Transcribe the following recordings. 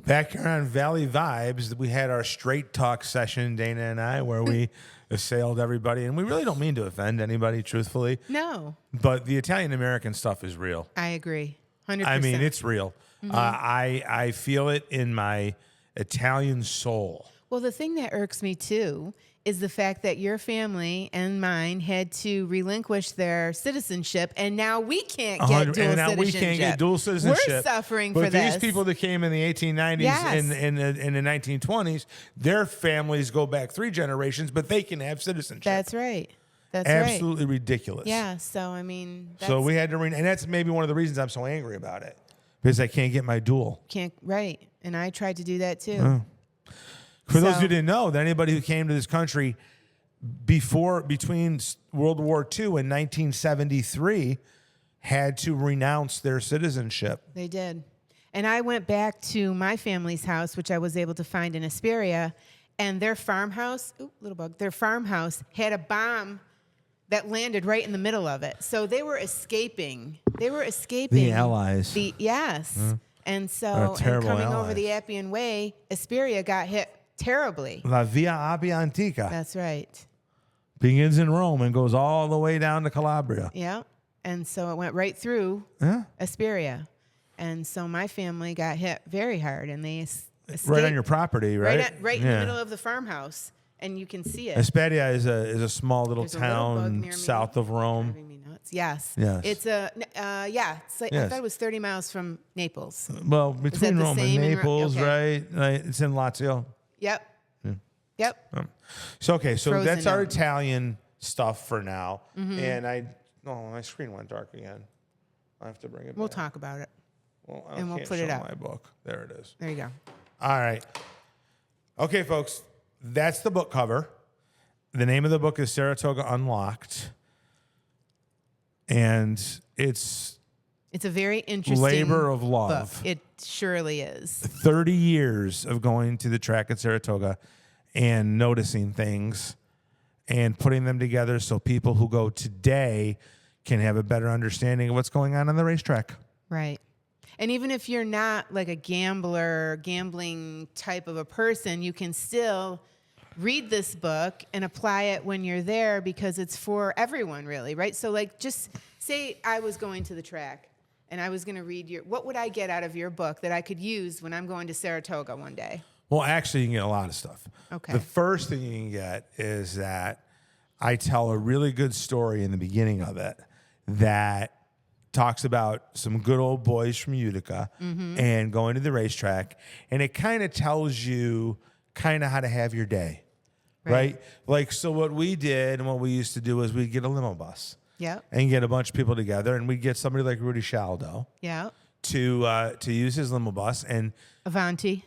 Back here on Valley Vibes, we had our straight talk session, Dana and I, where we assailed everybody. And we really don't mean to offend anybody, truthfully. No. But the Italian-American stuff is real. I agree. 100%. I mean, it's real. Mm-hmm. I feel it in my Italian soul. Well, the thing that irks me, too, is the fact that your family and mine had to relinquish their citizenship, and now we can't get dual citizenship. And now we can't get dual citizenship. We're suffering for this. But these people that came in the 1890s and in the 1920s, their families go back 3 generations, but they can have citizenship. That's right. That's absolutely ridiculous. Yeah, so, I mean... So we had to... And that's maybe one of the reasons I'm so angry about it, because I can't get my dual. Right. And I tried to do that, too. For those who didn't know, that anybody who came to this country between World War II and 1973 had to renounce their citizenship. They did. And I went back to my family's house, which I was able to find in Hesperia, and their farmhouse, their farmhouse had a bomb that landed right in the middle of it. So they were escaping. The Allies. Yes. And so coming over the Appian Way, Hesperia got hit terribly. La Via Appia Antica. That's right. Begins in Rome and goes all the way down to Calabria. Yeah. And so it went right through Hesperia. And so my family got hit very hard, and they escaped. Right on your property, right? Right in the middle of the farmhouse. And you can see it. Hesperia is a small little town south of Rome. Yes. It's it's like, I thought it was 30 miles from Naples. Well, between Rome and Naples, right? It's in Lazio. Yep. Yeah. Yep. So that's our Italian stuff for now. Mm-hmm. And my screen went dark again. I have to bring it back. We'll talk about it. Well, and we'll put it up. My book. There it is. There you go. All right. Okay, folks. That's the book cover. The name of the book is Saratoga Unlocked. And it's a very interesting labor of love. Book. It surely is. 30 years of going to the track at Saratoga and noticing things and putting them together so people who go today can have a better understanding of what's going on the racetrack. Right. And even if you're not like a gambling type of a person, you can still read this book and apply it when you're there, because it's for everyone, really, right? So, like, just say I was going to the track and I was going to read what would I get out of your book that I could use when I'm going to Saratoga one day? Well, actually, you can get a lot of stuff. Okay. The first thing you can get is that I tell a really good story in the beginning of it that talks about some good old boys from Utica and going to the racetrack, and it kind of tells you kind of how to have your day. Right? Like, so what we did and what we used to do is we'd get a limo bus. Yeah. And get a bunch of people together, and we'd get somebody like Rudy Shaldo. Yeah. To use his limo bus and Avanti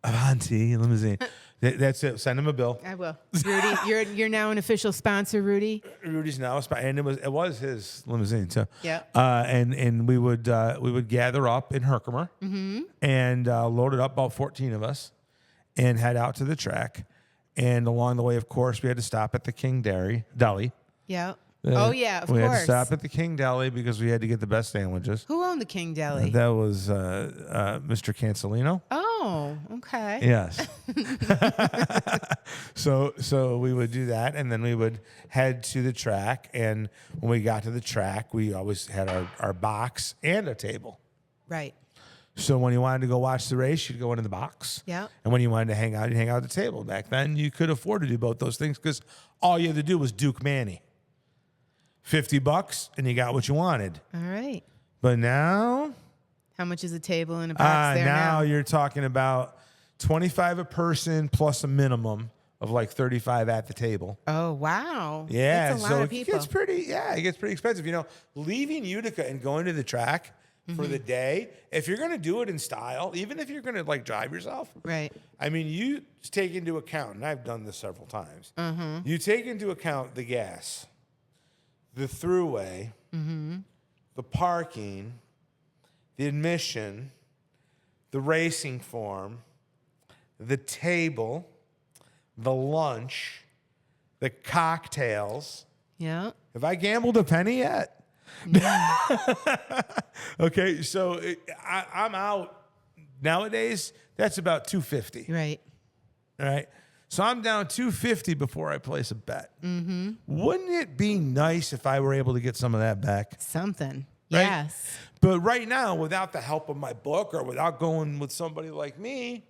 limousine. That's it. Send him a bill. I will. Rudy, you're now an official sponsor, Rudy. Rudy's now a sponsor, and it was his limousine. So yeah. And we would gather up in Herkimer and load it up, about 14 of us, and head out to the track. And along the way, of course, we had to stop at the King Deli. Yeah. Of course. We had to stop at the King Deli because we had to get the best sandwiches. Who owned the King Deli? That was Mr. Cancelino. Oh, okay. Yes. So we would do that, and then we would head to the track. And when we got to the track, we always had our box and a table. Right. So when you wanted to go watch the race, you'd go into the box. Yeah. And when you wanted to hang out, you'd hang out at the table. Back then, you could afford to do both those things because all you had to do was Duke Manny. $50 and you got what you wanted. All right. But now, how much is a table in a box there now? You're talking about $25 a person plus a minimum of like $35 at the table. Oh, wow. Yeah. That's a lot of people. It gets pretty expensive. You know, leaving Utica and going to the track for the day, if you're going to do it in style, even if you're going to like drive yourself, right? I mean, you take into account, and I've done this several times. You take into account the gas, the throughway, the parking, the admission, the racing form, the table, the lunch, the cocktails. Yeah. Have I gambled a penny yet? Okay, so I'm out Nowadays, that's about 250. Right. All right. So I'm down 250 before I place a bet. Mm-hmm. Wouldn't it be nice if I were able to get some of that back? Something. Right? Yes. But right now, without the help of my book or without going with somebody like me,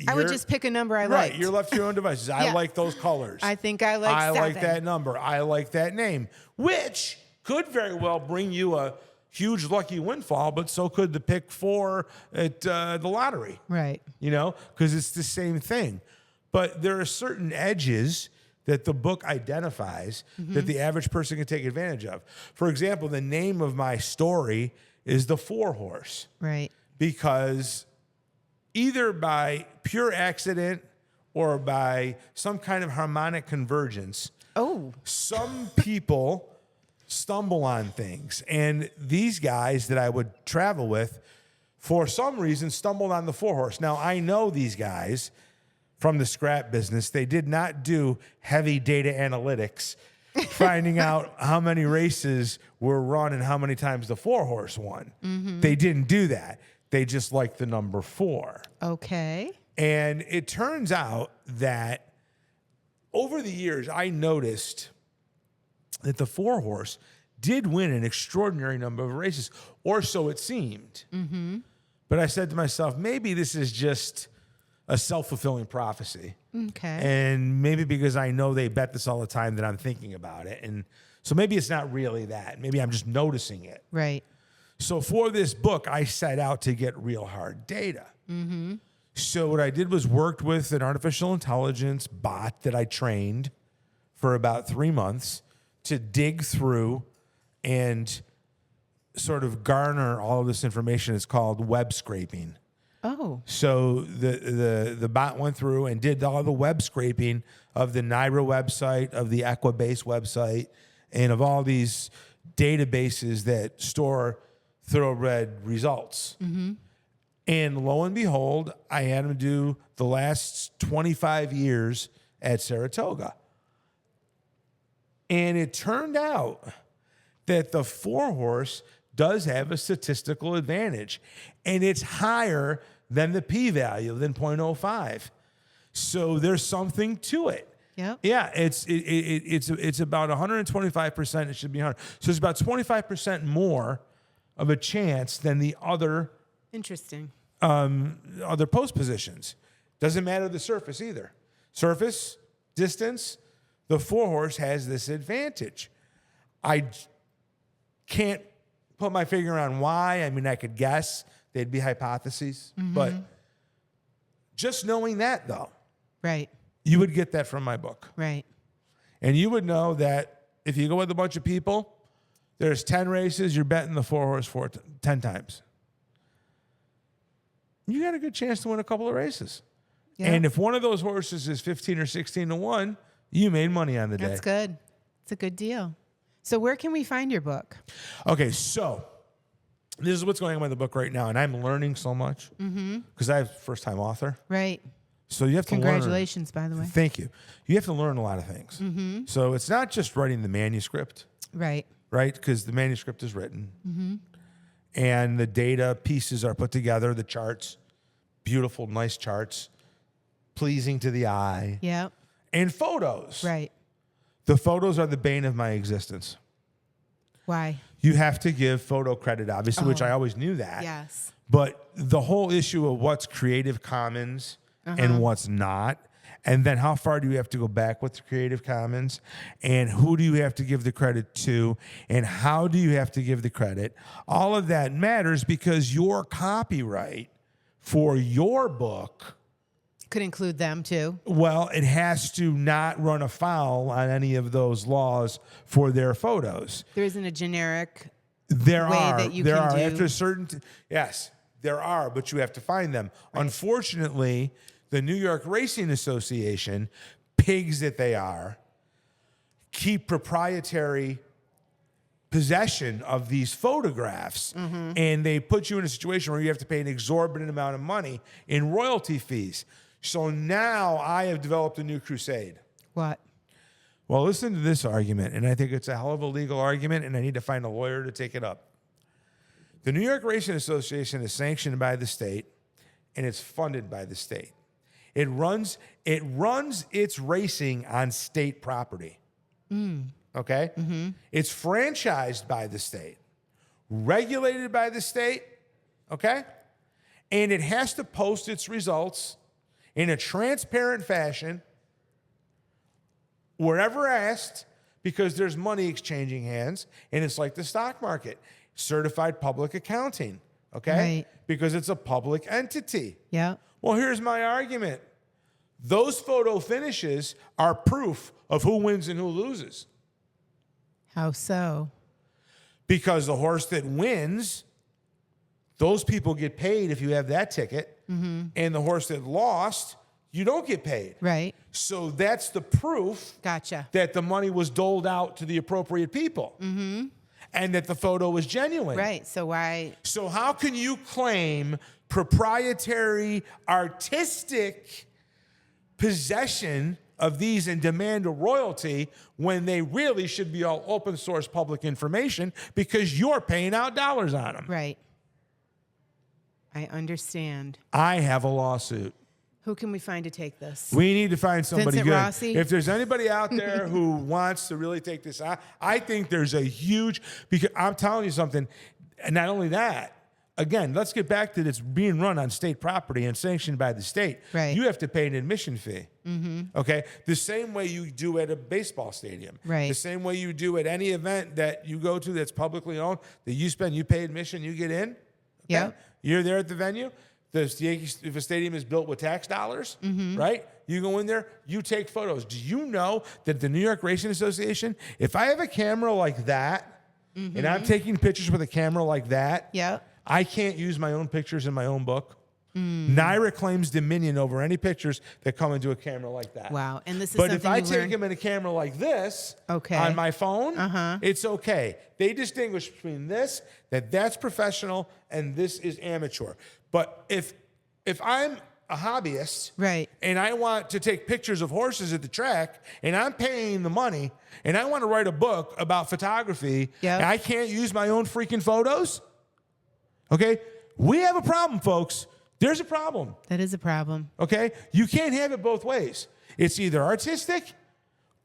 I would just pick a number I right. liked. You're left to your own devices. I Yeah. like those colors. I think I like I 7. like that number. I like that name, which could very well bring you a huge lucky windfall, but so could the pick 4 at the lottery. Right. You know, because it's the same thing. But there are certain edges that the book identifies that the average person can take advantage of. For example, the name of my story is The 4-Horse. Right. Because either by pure accident or by some kind of harmonic convergence, some people stumble on things. And these guys that I would travel with, for some reason, stumbled on the 4-Horse. Now, I know these guys from the scrap business. They did not do heavy data analytics, finding out how many races were run and how many times the 4-Horse won. Mm-hmm. They didn't do that. They just liked the number 4. Okay. And it turns out that over the years, I noticed that the 4-Horse did win an extraordinary number of races, or so it seemed. Mm-hmm. But I said to myself, maybe this is just a self-fulfilling prophecy. Okay. And maybe because I know they bet this all the time that I'm thinking about it. And so maybe it's not really that. Maybe I'm just noticing it. Right. So for this book, I set out to get real hard data. Mm-hmm. So what I did was worked with an artificial intelligence bot that I trained for about 3 months to dig through and sort of garner all of this information. It's called web scraping. Oh. So the bot went through and did all the web scraping of the NIRA website, of the Equibase website, and of all these databases that store thoroughbred results. Mm-hmm. And lo and behold, I had him do the last 25 years at Saratoga. And it turned out that the 4-Horse does have a statistical advantage, and it's higher than the p-value, than 0.05. So there's something to it. Yep. Yeah, it's about 125%. It should be 100. So it's about 25% more of a chance than the other Interesting. other post positions. Doesn't matter the surface either. Surface, distance, the 4-Horse has this advantage. I can't put my finger on why. I mean, I could guess. They'd be hypotheses. Mm-hmm. But just knowing that, though, right, you would get that from my book. Right. And you would know that if you go with a bunch of people, there's 10 races, you're betting the 4-Horse 10 times. You got a good chance to win a couple of races. Yeah. And if one of those horses is 15 or 16 to 1, you made money on the day. That's good. It's a good deal. So where can we find your book? Okay, so this is what's going on with the book right now, and I'm learning so much because I'm first-time author. Right. So you have to learn. Congratulations, by the way. Thank you. You have to learn a lot of things. Mm-hmm. So it's not just writing the manuscript. Right. Right? Because the manuscript is written. Mm-hmm. And the data pieces are put together, the charts, beautiful, nice charts, pleasing to the eye. Yeah. And photos. Right. The photos are the bane of my existence. Why? You have to give photo credit, obviously, which I always knew that. Yes. But the whole issue of what's Creative Commons and what's not, and then how far do you have to go back with the Creative Commons, and who do you have to give the credit to, and how do you have to give the credit, all of that matters because your copyright for your book could include them too. Well, it has to not run afoul on any of those laws for their photos. There isn't a generic there way are, that you there can are do. after a certain yes, there are, but you have to find them. Right. Unfortunately, the New York Racing Association, pigs that they are, keep proprietary possession of these photographs, and they put you in a situation where you have to pay an exorbitant amount of money in royalty fees. So now I have developed a new crusade. What? Well, listen to this argument, and I think it's a hell of a legal argument, and I need to find a lawyer to take it up. The New York Racing Association is sanctioned by the state, and it's funded by the state. It runs its racing on state property. Okay? It's franchised by the state, regulated by the state, okay? And it has to post its results in a transparent fashion wherever asked, because there's money exchanging hands, and it's like the stock market, certified public accounting, okay? Right. Because it's a public entity. Yeah. Well, here's my argument. Those photo finishes are proof of who wins and who loses. How so? Because the horse that wins, those people get paid if you have that ticket. And the horse that lost, you don't get paid. Right. So that's the proof Gotcha. that the money was doled out to the appropriate people. And that the photo was genuine. Right. So why? So how can you claim proprietary, artistic possession of these and demand a royalty when they really should be all open source public information because you're paying out dollars on them? Right. I understand. I have a lawsuit. Who can we find to take this? We need to find somebody Vincent good. Rossi? If there's anybody out there who wants to really take this on, I think there's a huge, because I'm telling you something, and not only that, again, let's get back to this being run on state property and sanctioned by the state. Right. You have to pay an admission fee. Okay? The same way you do at a baseball stadium. Right. The same way you do at any event that you go to that's publicly owned, that you pay admission, you get in. Okay? Yep. You're there at the venue. If a stadium is built with tax dollars, right? You go in there, you take photos. Do you know that the New York Racing Association, if I have a camera like that, and I'm taking pictures with a camera like that, Yep. I can't use my own pictures in my own book. NYRA claims dominion over any pictures that come into a camera like that. Wow. And this is But something if I you take learned- them in a camera like this Okay. on my phone, it's okay. They distinguish between this, that's professional, and this is amateur. But if I'm a hobbyist, Right. and I want to take pictures of horses at the track, and I'm paying the money, and I want to write a book about photography, Yep. and I can't use my own freaking photos, okay? We have a problem, folks. There's a problem. That is a problem. Okay? You can't have it both ways. It's either artistic,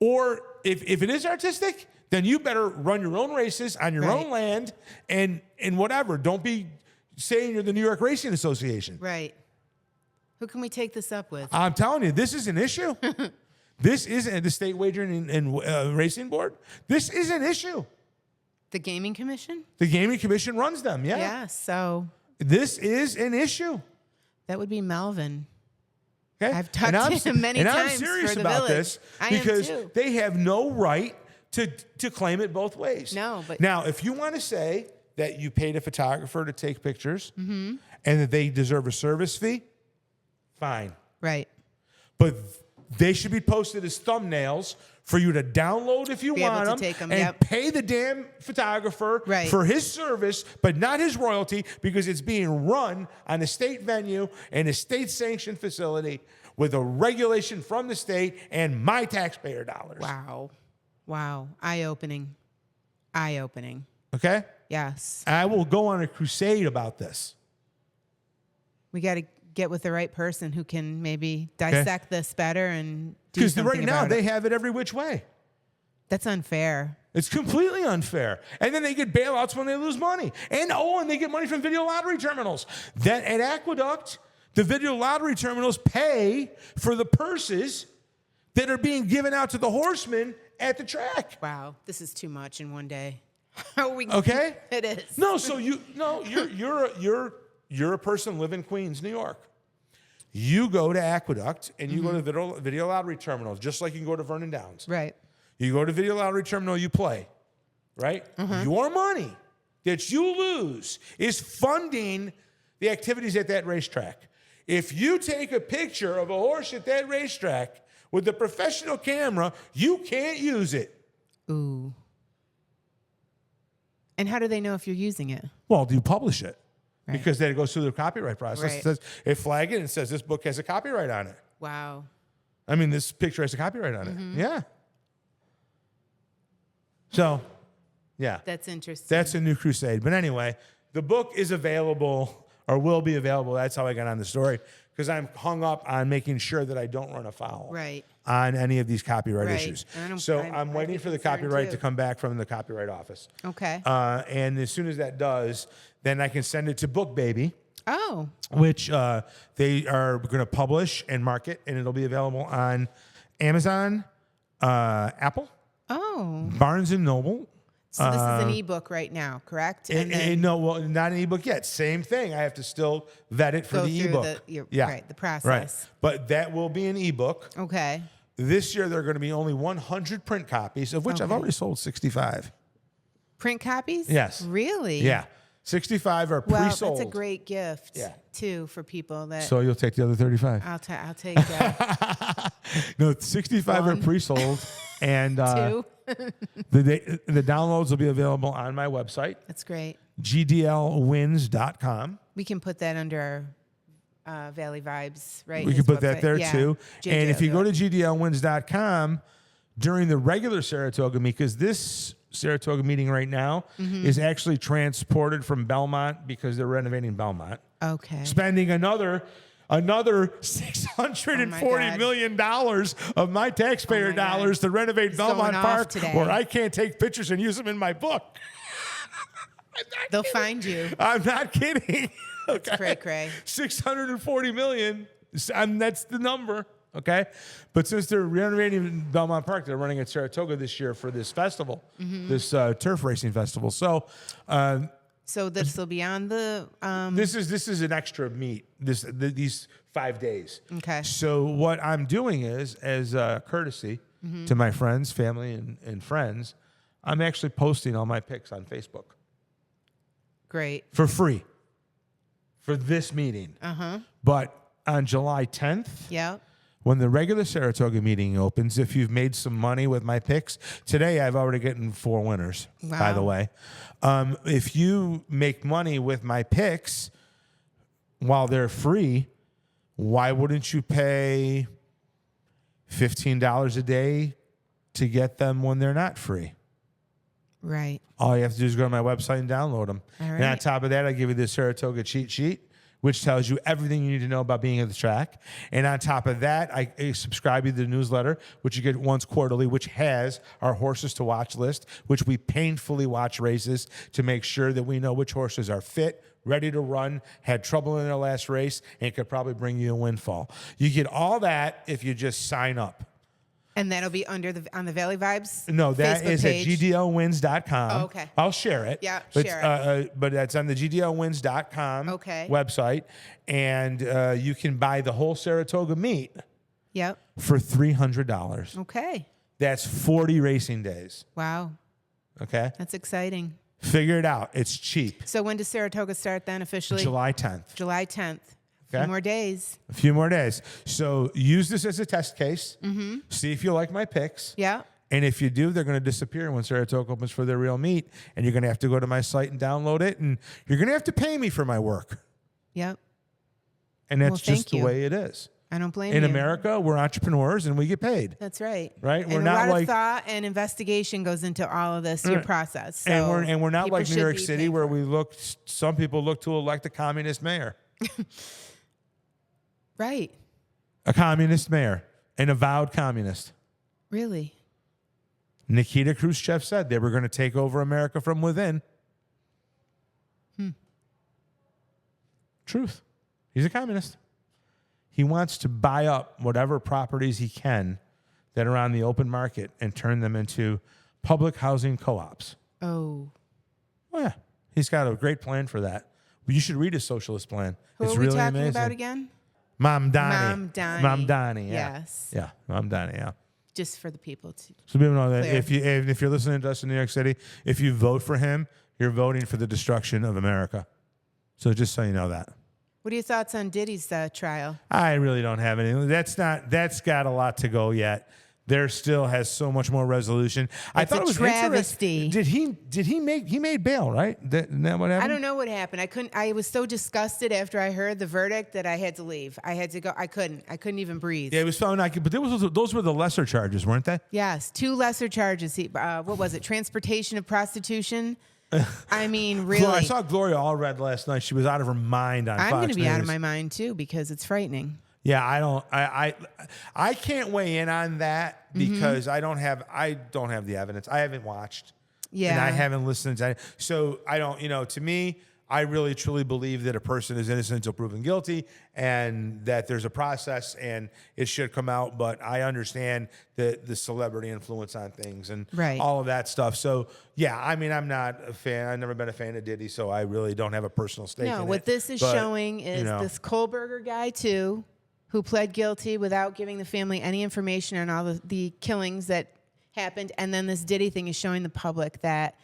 or if it is artistic, then you better run your own races on your Right. own land and whatever. Don't be saying you're the New York Racing Association. Right. Who can we take this up with? I'm telling you, this is an issue. This isn't the State Wagering and Racing Board. This is an issue. The Gaming Commission? The Gaming Commission runs them, yeah. Yeah. So This is an issue. that would be Melvin. Okay? I've talked to him many and times I'm serious for the about village. this I am because too. they have no right to claim it both ways. No, but- now, if you want to say that you paid a photographer to take pictures and that they deserve a service fee, fine. Right. But they should be posted as thumbnails for you to download if you Be able want to them, take 'em, and yep. pay the damn photographer Right. for his service, but not his royalty, because it's being run on a state venue and a state-sanctioned facility with a regulation from the state and my taxpayer dollars. Wow. Wow. Eye-opening. Eye-opening. Okay? Yes. I will go on a crusade about this. We got to get with the right person who can maybe dissect this better and do Because something right now about they it. have it every which way. That's unfair. It's completely unfair. And then they get bailouts when they lose money. And they get money from video lottery terminals. Then at Aqueduct, the video lottery terminals pay for the purses that are being given out to the horsemen at the track. Wow. This is too much in one day. How are we? Okay? It is. No, so you're a person living in Queens, New York. You go to Aqueduct and you go to video lottery terminals, just like you can go to Vernon Downs. Right. You go to video lottery terminal, you play, right? Your money that you lose is funding the activities at that racetrack. If you take a picture of a horse at that racetrack with a professional camera, you can't use it. Ooh. And how do they know if you're using it? Well, do you publish it? Right. Because then it goes through the copyright process. Right. It says, it flag it and says this book has a copyright on it. Wow. I mean, this picture has a copyright on it. Yeah. So, yeah. That's interesting. That's a new crusade. But anyway, the book is available or will be available. That's how I got on the story, because I'm hung up on making sure that I don't run afoul on any of these copyright issues. So I'm waiting for the copyright to come back from the Copyright Office. Okay. And as soon as that does, then I can send it to Book Baby. Oh. Which they are going to publish and market, and it'll be available on Amazon, Apple, Barnes and Noble. So this is an ebook right now, correct? No, well, not an ebook yet. Same thing. I have to still vet it for the ebook. Right, the process. Right. But that will be an ebook. Okay. This year, there are going to be only 100 print copies, of which I've already sold 65. Print copies? Yes. Really? Yeah. 65 are pre-sold. Well, that's a great gift, too, for people that... So you'll take the other 35? I'll take that. No, 65 are pre-sold. And Two. the downloads will be available on my website. That's great. GDLwins.com. We can put that under our Valley Vibes, right? We can put that there, too. And if you go to GDLwins.com, during the regular Saratoga meet, because this Saratoga meeting right now is actually transported from Belmont because they're renovating Belmont. Okay. Spending another $640 million of my taxpayer dollars to renovate Belmont Park, where I can't take pictures and use them in my book. They'll find you. I'm not kidding. That's cray-cray. $640 million. That's the number. Okay, but since they're renovating Belmont Park, they're running at Saratoga this year for this festival, this turf racing festival. So this will be on the. This is an extra meet. These 5 days. Okay. So what I'm doing is, as a courtesy to my friends, family, and friends, I'm actually posting all my pics on Facebook. Great. For free. For this meeting. But on July 10th. Yeah. When the regular Saratoga meeting opens, if you've made some money with my picks, today I've already gotten 4 winners, by the way. If you make money with my picks while they're free, why wouldn't you pay $15 a day to get them when they're not free? Right. All you have to do is go to my website and download them. All right. And on top of that, I give you the Saratoga cheat sheet, which tells you everything you need to know about being at the track. And on top of that, I subscribe you to the newsletter, which you get once quarterly, which has our horses to watch list, which we painfully watch races to make sure that we know which horses are fit, ready to run, had trouble in their last race, and could probably bring you a windfall. You get all that if you just sign up. And that'll be on the Valley Vibes. No, that Facebook is page. at GDLwins.com. Oh, okay. I'll share it. Yeah, but, share it. But that's on the GDLwins.com website. And you can buy the whole Saratoga meet for $300. Okay. That's 40 racing days. Wow. Okay. That's exciting. Figure it out. It's cheap. So when does Saratoga start then officially? July 10th. July 10th. Okay. A few more days. So use this as a test case. See if you like my picks. Yeah. And if you do, they're going to disappear when Saratoga opens for their real meet. And you're going to have to go to my site and download it. And you're going to have to pay me for my work. Yep. And that's just the way it is. I don't blame you. In America, we're entrepreneurs and we get paid. That's right. Right? And we're not a lot of thought and investigation goes into all of this, your process. So and we're not like New York City where some people look to elect a communist mayor. Right. A communist mayor, an avowed communist. Really? Nikita Khrushchev said they were going to take over America from within. Truth. He's a communist. He wants to buy up whatever properties he can that are on the open market and turn them into public housing co-ops. Oh. Oh, yeah. He's got a great plan for that. You should read his socialist plan. Who are we talking about again? Mom Donnie. Mom Donnie, yeah. Yes. Yeah, Mom Donnie, yeah. Just for the people to So people know that if you're listening to us in New York City, if you vote for him, you're voting for the destruction of America. So just so you know that. What are your thoughts on Diddy's trial? I really don't have anything. That's got a lot to go yet. There still has so much more resolution. I thought it was travesty. He made bail, right? Isn't that what happened? I don't know what happened. I was so disgusted after I heard the verdict that I had to leave. I had to go. I couldn't even breathe. Yeah, it was found but those were the lesser charges, weren't they? Yes, 2 lesser charges. What was it? Transportation of prostitution I mean, really. I saw Gloria Allred last night. She was out of her mind on Fox I'm going to be out of News. my mind too because it's frightening. Yeah, I can't weigh in on that because I don't have the evidence. I haven't watched. Yeah. And I haven't listened to it. So I don't, to me, I really truly believe that a person is innocent until proven guilty and that there's a process and it should come out. But I understand the celebrity influence on things and all of that stuff. So, yeah, I mean, I'm not a fan. I've never been a fan of Diddy, so I really don't have a personal stake in it. No, what this is showing is this Kohlberger guy, too, who pled guilty without giving the family any information on all the killings that happened. And then this Diddy thing is showing the public that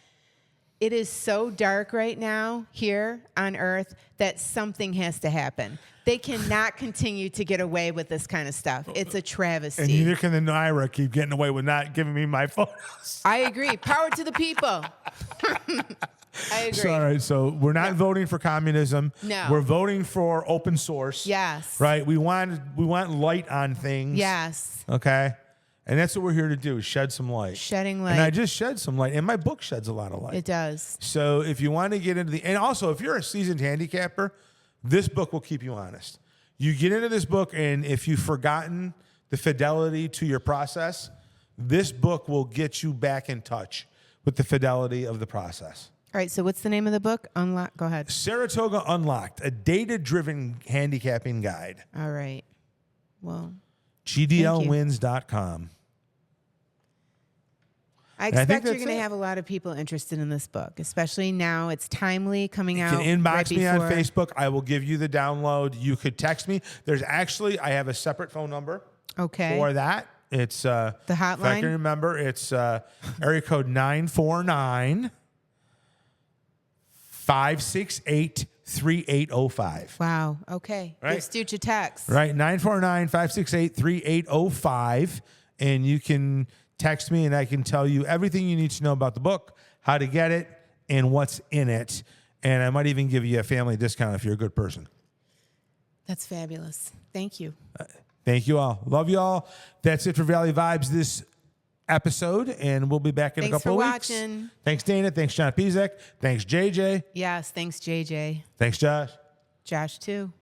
it is so dark right now here on Earth that something has to happen. They cannot continue to get away with this kind of stuff. It's a travesty. And neither can the Naira keep getting away with not giving me my photos. I agree. Power to the people. I agree. So, all right, so we're not voting for communism. No. We're voting for open source. Yes. Right? We want light on things. Yes. Okay? And that's what we're here to do, is shed some light. Shedding light. And I just shed some light. And my book sheds a lot of light. It does. So if you want to get into and also if you're a seasoned handicapper, this book will keep you honest. You get into this book, and if you've forgotten the fidelity to your process, this book will get you back in touch with the fidelity of the process. All right, so what's the name of the book? Go ahead. Saratoga Unlocked, a data-driven handicapping guide. All right. Well, GDLwins.com. I expect you're going to have a lot of people interested in this book, especially now. It's timely, coming out. You can inbox me on before. Facebook. I will give you the download. You could text me. I have a separate phone number for that. It's the hotline. If I can remember, it's area code 949-568-3805. Wow. Okay. Right? Give Stooch a text. Right. 949-568-3805. And you can text me and I can tell you everything you need to know about the book, how to get it, and what's in it. And I might even give you a family discount if you're a good person. That's fabulous. Thank you. Thank you all. Love you all. That's it for Valley Vibes this episode, and we'll be back in a couple of weeks. Thanks for watching. Thanks, Dana. Thanks, John Pizek. Thanks, JJ. Yes, thanks, JJ. Thanks, Josh. Josh, too.